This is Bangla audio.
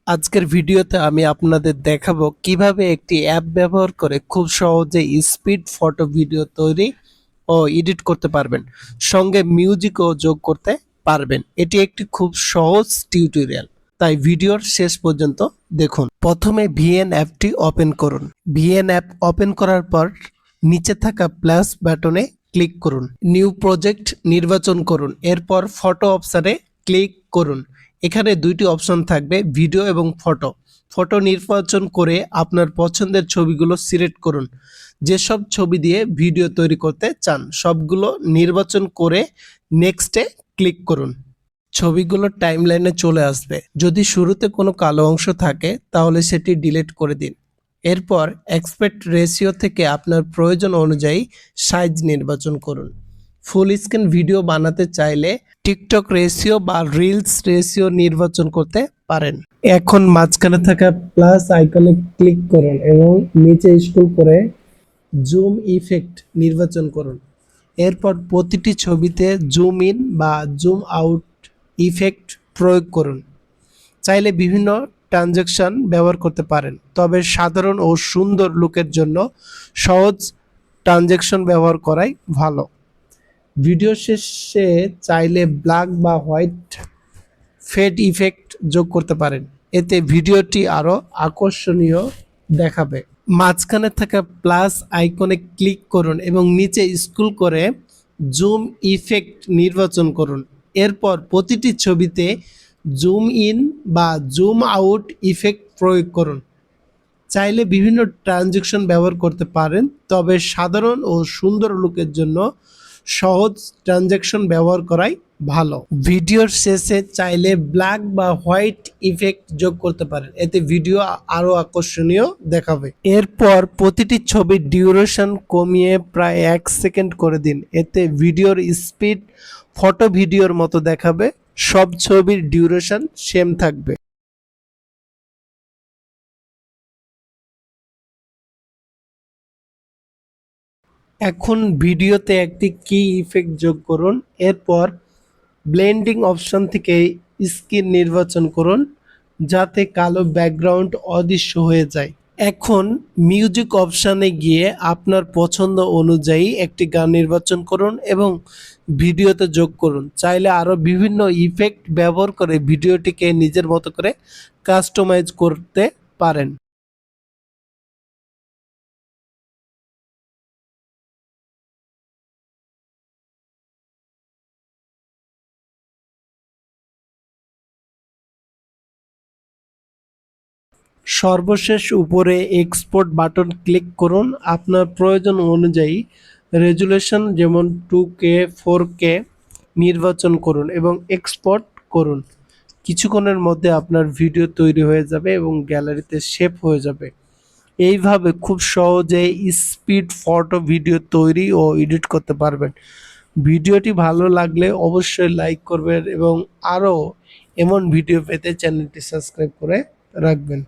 আজকের ভিডিওতে আমি আপনাদের দেখাবো কিভাবে একটি অ্যাপ ব্যবহার করে খুব সহজে স্পিড ফটো ভিডিও তৈরি ও এডিট করতে পারবেন, সঙ্গে মিউজিকও যোগ করতে পারবেন। এটি একটি খুব সহজ টিউটোরিয়াল, তাই ভিডিওর শেষ পর্যন্ত দেখুন। প্রথমে ভিএন অ্যাপটি ওপেন করুন। ভিএন অ্যাপ ওপেন করার পর নিচে থাকা প্লাস বাটনে ক্লিক করুন। নিউ প্রজেক্ট নির্বাচন করুন, এরপর ফটো অপশনে ক্লিক করুন। এখানে দুইটি অপশন থাকবে, ভিডিও এবং ফটো। ফটো নির্বাচন করে আপনার পছন্দের ছবিগুলো সিলেক্ট করুন। যেসব ছবি দিয়ে ভিডিও তৈরি করতে চান সবগুলো নির্বাচন করে নেক্সটে ক্লিক করুন। ছবিগুলো টাইমলাইনে চলে আসবে। যদি শুরুতে কোনো কালো অংশ থাকে তাহলে সেটি ডিলিট করে দিন। এরপর এক্সপেক্ট রেশিও থেকে আপনার প্রয়োজন অনুযায়ী সাইজ নির্বাচন করুন। ফুল স্ক্রিন ভিডিও বানাতে চাইলে টিকটক রেশিও বা রিলস রেশিও নির্বাচন করতে পারেন। এখন মাঝখানে থাকা প্লাস আইকনে ক্লিক করুন এবং নিচে স্ক্রল করে জুম ইফেক্ট নির্বাচন করুন। এরপর প্রতিটি ছবিতে জুম ইন বা জুম আউট ইফেক্ট প্রয়োগ করুন। চাইলে বিভিন্ন ট্রানজ্যাকশন ব্যবহার করতে পারেন, তবে সাধারণ ও সুন্দর লুকের জন্য সহজ ট্রানজ্যাকশন ব্যবহার করাই ভালো। ভিডিও শেষে চাইলে ব্ল্যাক বা হোয়াইট ফেড ইফেক্ট যোগ করতে পারেন, এতে ভিডিওটি আরও আকর্ষণীয় দেখাবে। মাঝখানে থাকা প্লাস আইকনে ক্লিক করুন এবং নিচে স্ক্রল করে জুম ইফেক্ট নির্বাচন করুন। এরপর প্রতিটি ছবিতে জুম ইন বা জুম আউট ইফেক্ট প্রয়োগ করুন। চাইলে বিভিন্ন ট্রানজ্যাকশন ব্যবহার করতে পারেন, তবে সাধারণ ও সুন্দর লুকের জন্য সহজ ট্রানজ্যাকশন ব্যবহার করাই ভালো। ভিডিওর শেষে চাইলে ব্ল্যাক বা হোয়াইট ইফেক্ট যোগ করতে পারেন, এতে ভিডিও আরও আকর্ষণীয় দেখাবে। এরপর প্রতিটি ছবির ডিউরেশন কমিয়ে প্রায় 1 সেকেন্ড করে দিন, এতে ভিডিওর স্পিড ফটো ভিডিওর মতো দেখাবে। সব ছবির ডিউরেশন সেম থাকবে। এখন ভিডিওতে একটি কি ইফেক্ট যোগ করুন। এরপর ব্লেন্ডিং অপশন থেকে স্ক্রিন নির্বাচন করুন যাতে কালো ব্যাকগ্রাউন্ড অদৃশ্য হয়ে যায়। এখন মিউজিক অপশানে গিয়ে আপনার পছন্দ অনুযায়ী একটি গান নির্বাচন করুন এবং ভিডিওতে যোগ করুন। চাইলে আরও বিভিন্ন ইফেক্ট ব্যবহার করে ভিডিওটিকে নিজের মতো করে কাস্টমাইজ করতে পারেন। সর্বশেষ উপরে এক্সপোর্ট বাটন ক্লিক করুন। আপনার প্রয়োজন অনুযায়ী রেজুলেশন যেমন 2K 4K নির্বাচন করুন এবং এক্সপোর্ট করুন। কিছুক্ষণের মধ্যে আপনার ভিডিও তৈরি হয়ে যাবে এবং গ্যালারিতে সেভ হয়ে যাবে। এইভাবে খুব সহজে স্পিড ফটো ভিডিও তৈরি ও এডিট করতে পারবেন। ভিডিওটি ভালো লাগলে অবশ্যই লাইক করবেন এবং আরও এমন ভিডিও পেতে চ্যানেলটি সাবস্ক্রাইব করে রাখবেন।